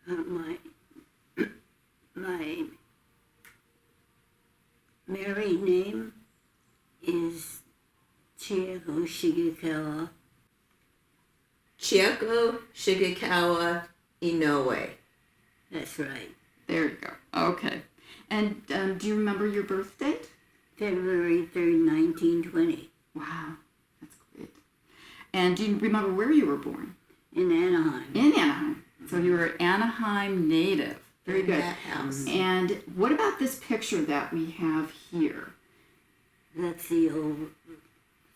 My married name is Chieko Inouye. That's right. There you go. Okay. And do you remember your birth date? February 3rd, 1920, Wow, that's great. And do you remember where you were born? in Anaheim. In Anaheim. So you were Anaheim native. Very In good. that house. And what about this picture that we have here? That's the old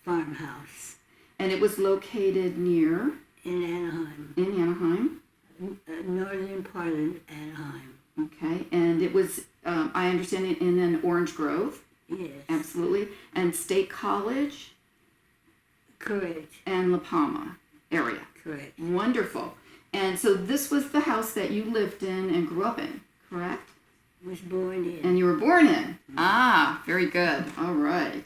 farmhouse And it was located near in Anaheim, in Anaheim. northern part of Anaheim. Okay. And it was, I understand, it in an orange grove. Yes, Absolutely. And State College correct, and La Palma area. correct. Wonderful. And so this was the house that you lived in and grew up in, correct? Was born in. And you were born in. Ah, very good. All right.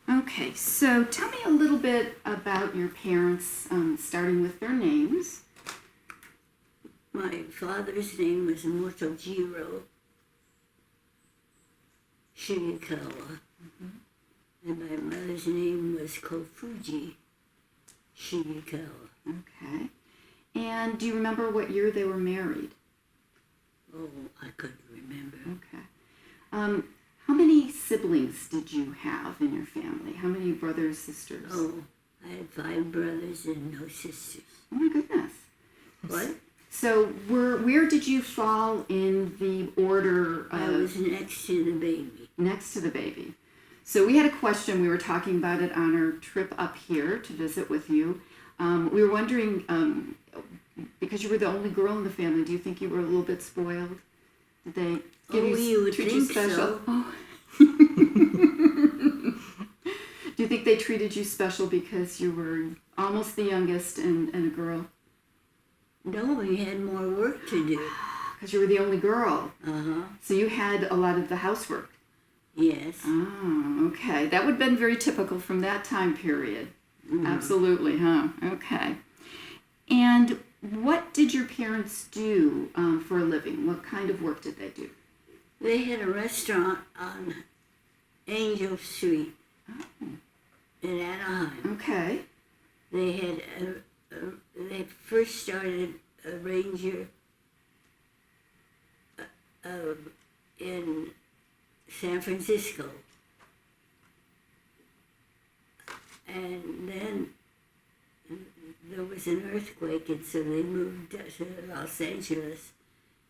Okay, so tell me a little bit about your parents, starting with their names. My father's name was Motojiro Shigekawa, and my mother's name was Kofuji Shigekawa. Okay. And do you remember what year they were married? Oh, I couldn't remember. Okay. How many siblings did you have in your family? How many brothers, sisters? Oh, I had 5 brothers and no sisters. Oh my goodness. What? So where did you fall in the order I of was next to the baby. next to the baby? So we had a question. We were talking about it on our trip up here to visit with you. We were wondering, because you were the only girl in the family, do you think you were a little bit spoiled? Did they You would treat you think special? so. Oh. Do you think they treated you special because you were almost the youngest and a girl? No, we had more work to do. Because you were the only girl. Uh-huh. So you had a lot of the housework. Yes. Oh, okay. That would have been very typical from that time period. Absolutely, huh? Okay. And what did your parents do for a living? What kind of work did they do? They had a restaurant on Angel Street in Anaheim. Okay. They had they first started a ranger in San Francisco, and then there was an earthquake, and so they moved to Los Angeles,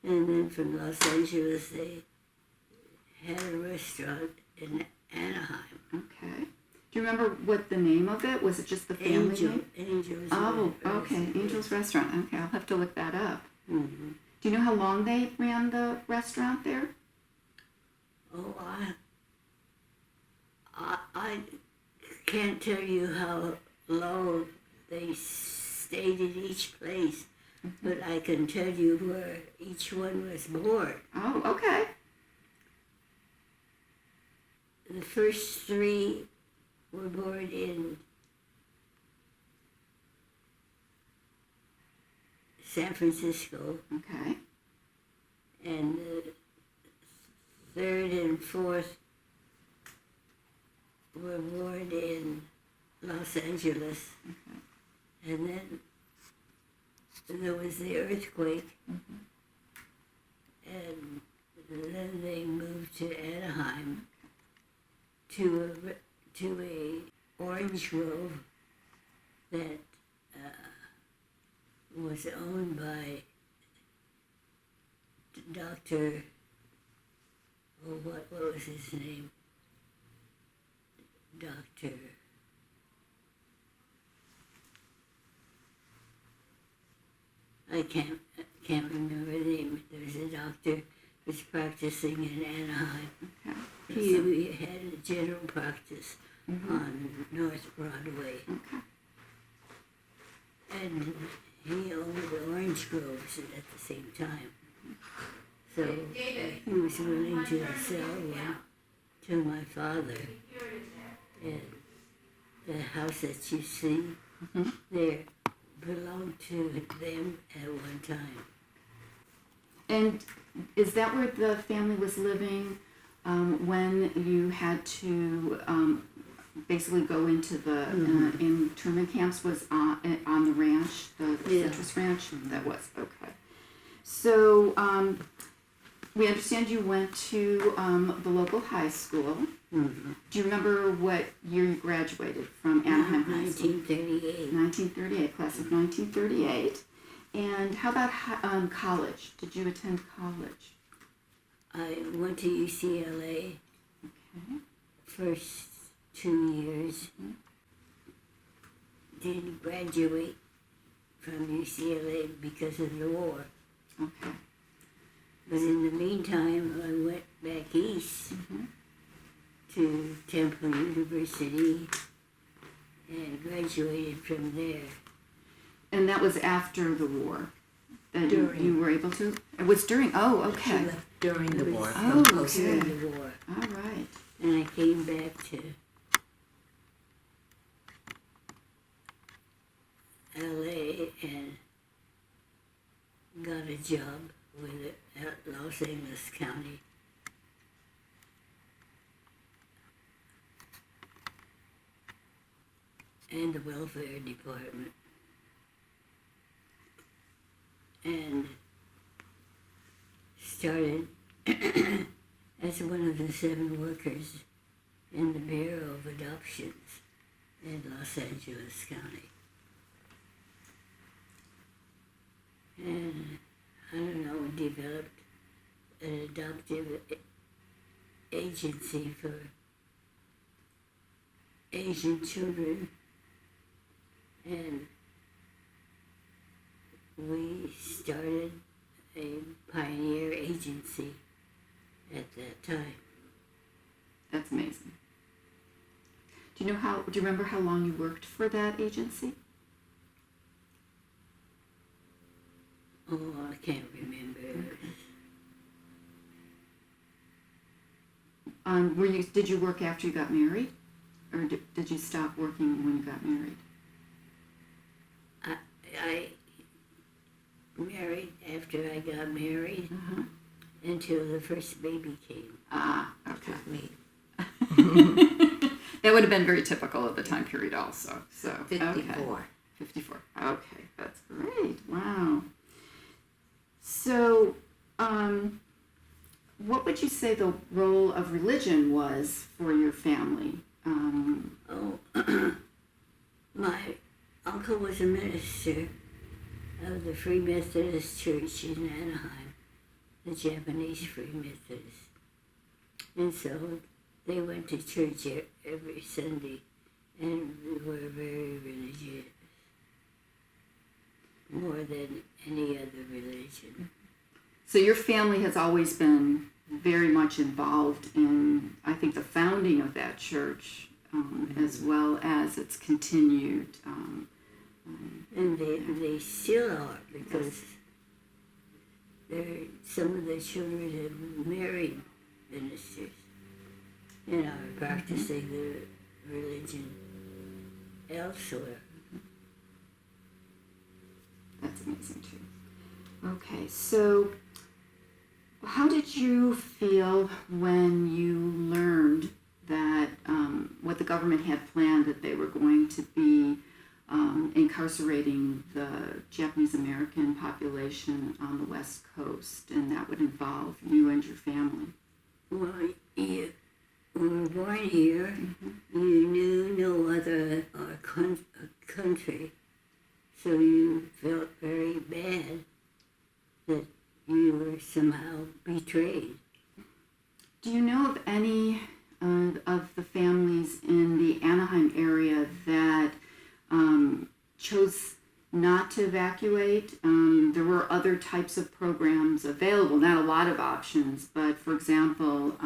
and then from Los Angeles they had a restaurant in Anaheim. Okay. Do you remember what the name of it? Was it just the family name? Angel's. Oh, okay. Angel's Restaurant. Okay, I'll have to look that up. Mm-hmm. Do you know how long they ran the restaurant there? Oh, I can't tell you how long they stayed in each place, but I can tell you where each one was born. Oh, okay. The first 3 were born in San Francisco, Okay. and the 3rd and 4th were born in Los Angeles. Okay. And then there was the earthquake, and then they moved to Anaheim to a orange grove that was owned by Dr. What was his name? Dr. I can't remember the name. There was a doctor who was practicing in Anaheim. Okay. He had a general practice on North Broadway. Okay. And he owned orange groves at the same time. So he was willing to sell one to my father. And the house that you see there belonged to them at one time. And is that where the family was living when you had to basically go into the internment camps? Was on the ranch, the citrus ranch? That was, okay. So we understand you went to the local high school. Mm-hmm. Do you remember what year you graduated from Anaheim High School? 1938. 1938, class of 1938. And how about college? Did you attend college? I went to UCLA Okay. first 2 years. Didn't graduate from UCLA because of the war. Okay. But in the meantime, I went back east to Temple University and graduated from there. And that was after the war that During. you were able to? It was during, oh, She okay. left during the war. Oh, from post- okay. During the war. All right. And I came back to LA and got a job with it at Los Angeles County. And the welfare department. And started as one of the 7 workers in the Bureau of Adoptions in Los Angeles County. And I don't know, developed an adoptive agency for Asian children, and we started a pioneer agency at that time. That's amazing. Do you remember how long you worked for that agency? Oh, I can't remember. Did you work after you got married? Or did you stop working when you got married? I married after I got married Uh-huh. until the first baby came. Ah, okay. Me. That would have been very typical of the time period also. So 54. Okay. 54. Okay, that's great. Wow. So, what would you say the role of religion was for your family? My uncle was a minister of the Free Methodist Church in Anaheim, the Japanese Free Methodist. And so they went to church every Sunday and were very religious, more than any other religion. So your family has always been very much involved in, I think, the founding of that church, as well as its continued. And they still are, because some of the children have married ministers and are practicing the religion elsewhere. That's amazing too. Okay, so how did you feel when you learned that what the government had planned, that they were going to be incarcerating the Japanese American population on the West Coast, and that would involve you and your family? Well, you were born here, you knew no other country, so you felt very bad that you were somehow betrayed. Do you know of any of the families in the Anaheim area that chose not to evacuate? There were other types of programs available, not a lot of options, but for example,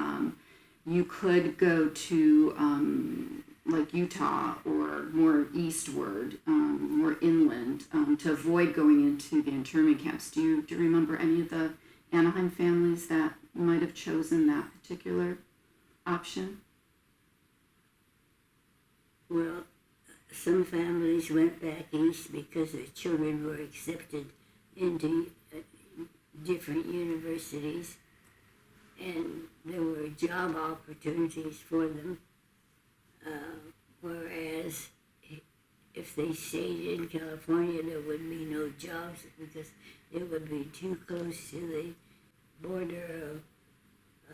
you could go to like Utah or more eastward, more inland, to avoid going into the internment camps. Do you remember any of the Anaheim families that might have chosen that particular option? Well, some families went back east because their children were accepted into different universities, and there were job opportunities for them. Whereas if they stayed in California, there would be no jobs because it would be too close to the border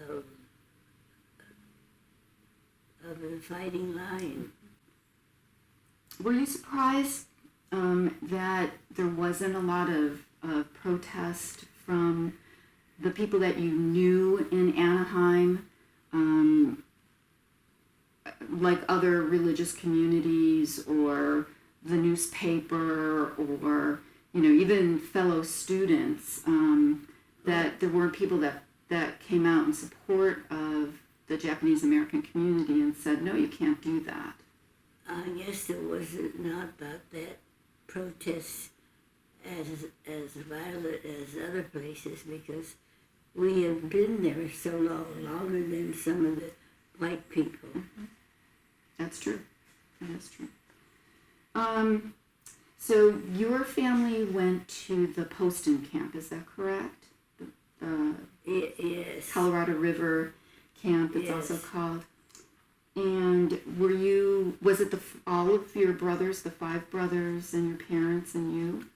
of the fighting line. Were you surprised that there wasn't a lot of protest from the people that you knew in Anaheim, like other religious communities or the newspaper or, even fellow students, that there weren't people that came out in support of the Japanese American community and said, no, you can't do that? I guess there was not that protests as violent as other places because we have been there so long, longer than some of the white people. That's true. That is true. So your family went to the Poston camp, is that correct? Yes. Colorado River camp, it's Yes. also called. And was it all of your brothers, the 5 brothers and your parents and you?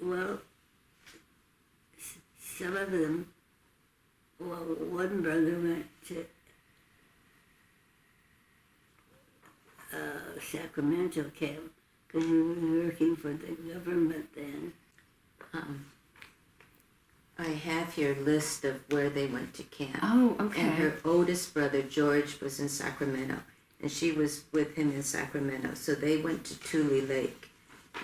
Well, some of them, one brother went to Sacramento camp because he was working for the government then. I have here a list of where they went to camp. Oh, okay. And her oldest brother, George, was in Sacramento. And she was with him in Sacramento. So they went to Tule Lake.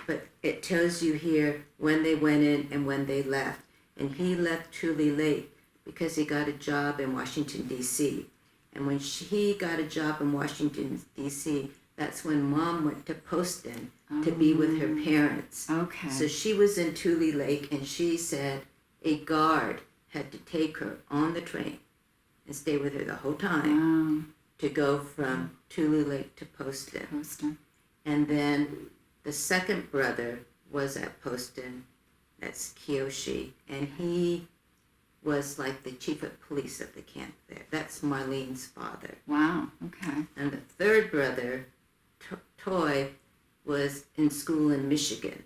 But it tells you here when they went in and when they left. And he left Tule Lake because he got a job in Washington, D.C. And when he got a job in Washington, D.C., that's when Mom went to Poston to be with her parents. Okay. So she was in Tule Lake, and she said a guard had to take her on the train and stay with her the whole time to go from Tule Lake to Poston. And then the second brother was at Poston, that's Kiyoshi, and he was like the chief of police of the camp there. That's Marlene's father. Wow, okay. And the third brother, Toy, was in school in Michigan.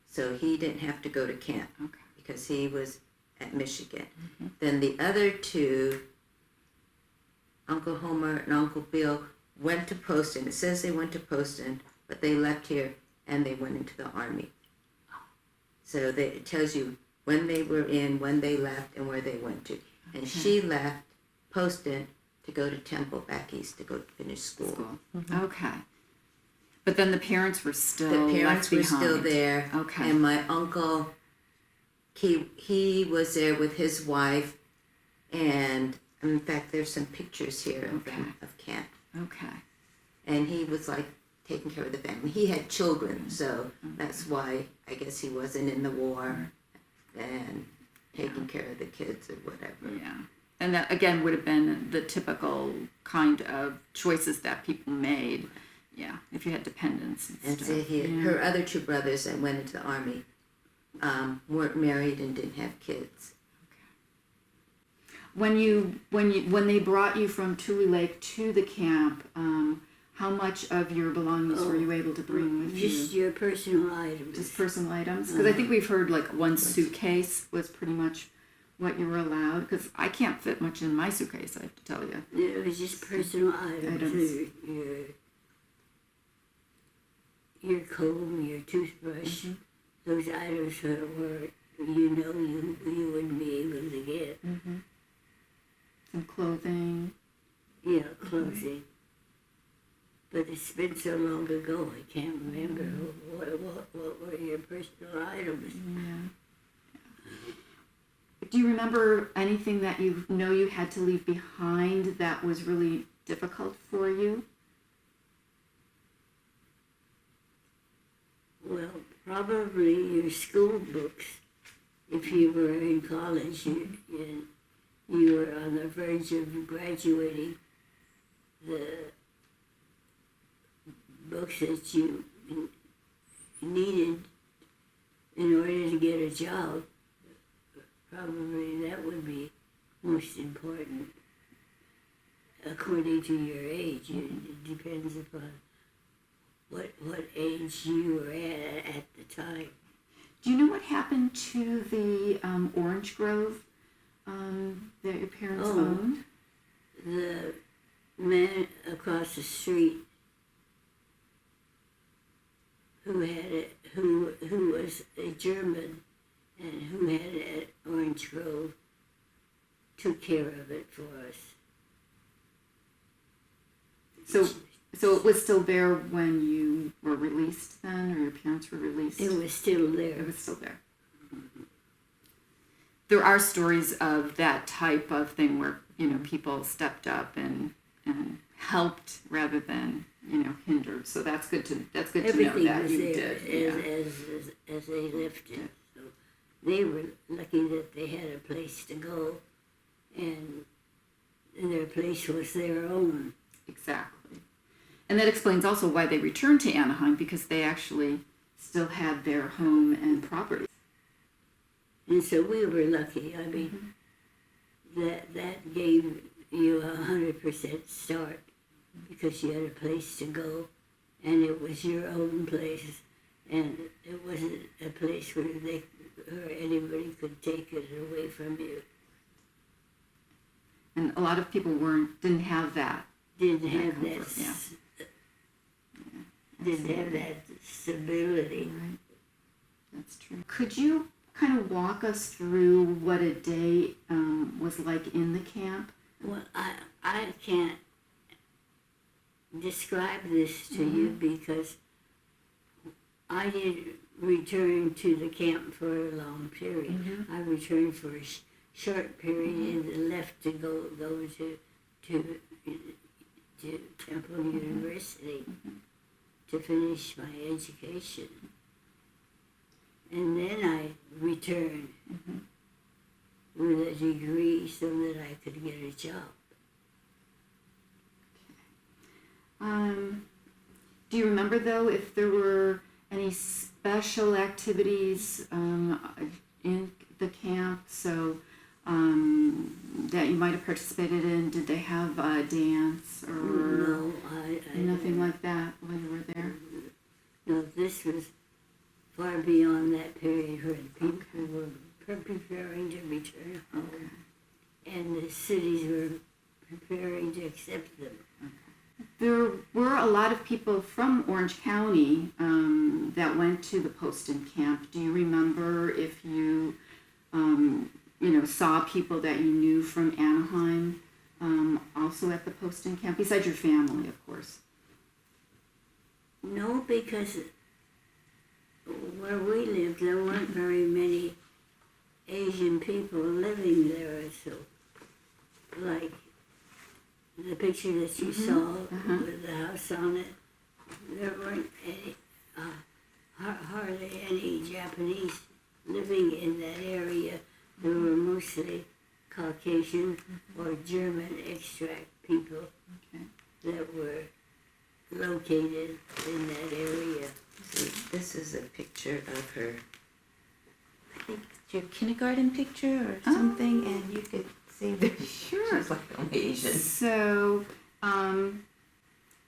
So he didn't have to go to camp because he was at Michigan. Mm-hmm. Then the other 2, Uncle Homer and Uncle Bill, went to Poston. It says they went to Poston, but they left here and they went into the Army. So it tells you when they were in, when they left, and where they went to. And she left Poston to go to Temple back east to go finish school. Mm-hmm. Okay. But then the parents were still left behind. Were still there. Okay. And my uncle, he was there with his wife, and in fact, there's some pictures here of them of camp. Okay. And he was like taking care of the family. He had children, so that's why I guess he wasn't in the war and taking care of the kids or whatever. Yeah. And that, again, would have been the typical kind of choices that people made. Yeah, if you had dependents and stuff. And her other 2 brothers that went into the Army weren't married and didn't have kids. Okay. When they brought you from Tule Lake to the camp, how much of your belongings were you able to bring with you? Just your personal items. Just personal items? Because I think we've heard like one suitcase was pretty much what you were allowed. Because I can't fit much in my suitcase, I have to tell you. It was just personal items. Your comb, your toothbrush, those items were you wouldn't be able to get. Some clothing. Yeah, clothing. But it's been so long ago, I can't remember what were your personal items. Yeah. Do you remember anything that you had to leave behind that was really difficult for you? Well, probably your school books. If you were in college and you were on the verge of graduating, the books that you needed in order to get a job probably that would be most important. According to your age, it depends upon what age you were at the time. Do you know what happened to the orange grove that your parents owned? The man across the street who was a German and who had an orange grove took care of it for us. So it was still there when you were released then, or your parents were released? It was still there. It was still there. There are stories of that type of thing where, people stepped up and helped rather than, hindered. So that's good to know that was you there did. as they left it. So they were lucky that they had a place to go, and their place was their own. Exactly. And that explains also why they returned to Anaheim, because they actually still had their home and property. And so we were lucky. I mean, that gave you 100% start because you had a place to go, and it was your own place, and it wasn't a place where anybody could take it away from you. And a lot of people didn't have that. Didn't have comfort, that. Didn't have that stability. Right. That's true. Could you kind of walk us through what a day was like in the camp? Well, I can't describe this to you because I didn't return to the camp for a long period. I returned for a short period and left to go to Temple University to finish my education. And then I returned with a degree so that I could get a job. Do you remember, though, if there were any special activities in the camp that you might have participated in? Did they have a dance or No, nothing like that while you were there? No, this was far beyond that period when people were preparing to return home, and the cities were preparing to accept them. There were a lot of people from Orange County that went to the Poston camp. Do you remember if you, saw people that you knew from Anaheim also at the Poston camp, besides your family, of course? No, because where we lived, there weren't very many Asian people living there, so like the picture that you saw with the house on it, there weren't any, hardly any Japanese living in that area. There were mostly Caucasian or German extract people that were located in that area. So this is a picture of her, I think it's your kindergarten picture or something, and you could see that she's like Asian. So I'm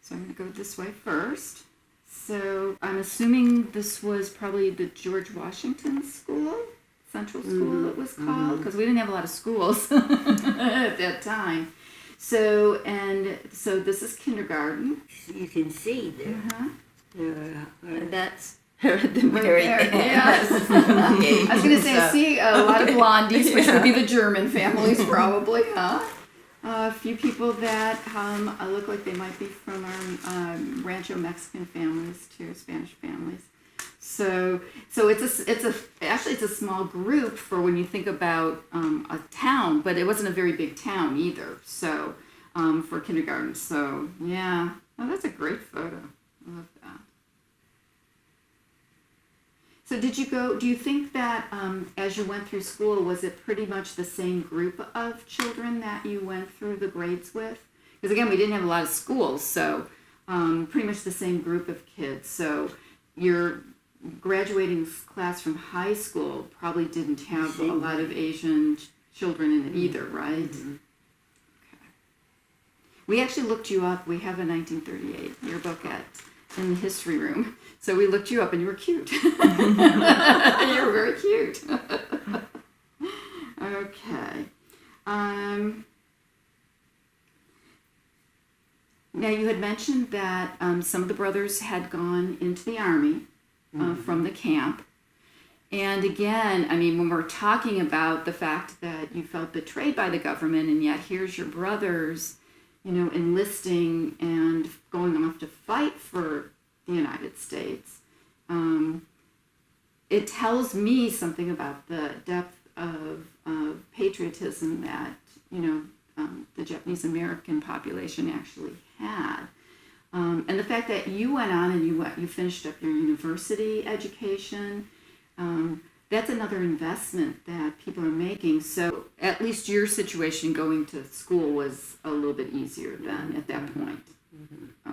going to go this way first. So I'm assuming this was probably the George Washington School, Central School it was called, because we didn't have a lot of schools at that time. So this is kindergarten. You can see there. And that's her at the very end. Yes. I was going to say, I see a lot of blondies, which would be the German families probably, huh? A few people that look like they might be from our Rancho Mexican families too, Spanish families. So it's a small group for when you think about a town, but it wasn't a very big town either. So for kindergarten, so yeah, that's a great photo. I love that. So do you think that as you went through school, was it pretty much the same group of children that you went through the grades with? Because again, we didn't have a lot of schools, so pretty much the same group of kids. So graduating class from high school probably didn't have a lot of Asian children in it either, right? Mm-hmm. Okay. We actually looked you up. We have a 1938 yearbook in the history room. So we looked you up, and you were cute. You were very cute. Okay. Now, you had mentioned that some of the brothers had gone into the Army from the camp. And again, I mean, when we're talking about the fact that you felt betrayed by the government, and yet here's your brothers, enlisting and going off to fight for the United States, it tells me something about the depth of patriotism that, the Japanese American population actually had. And the fact that you went on and you finished up your university education, that's another investment that people are making. So at least your situation going to school was a little bit easier then at that point. Mm-hmm. Okay.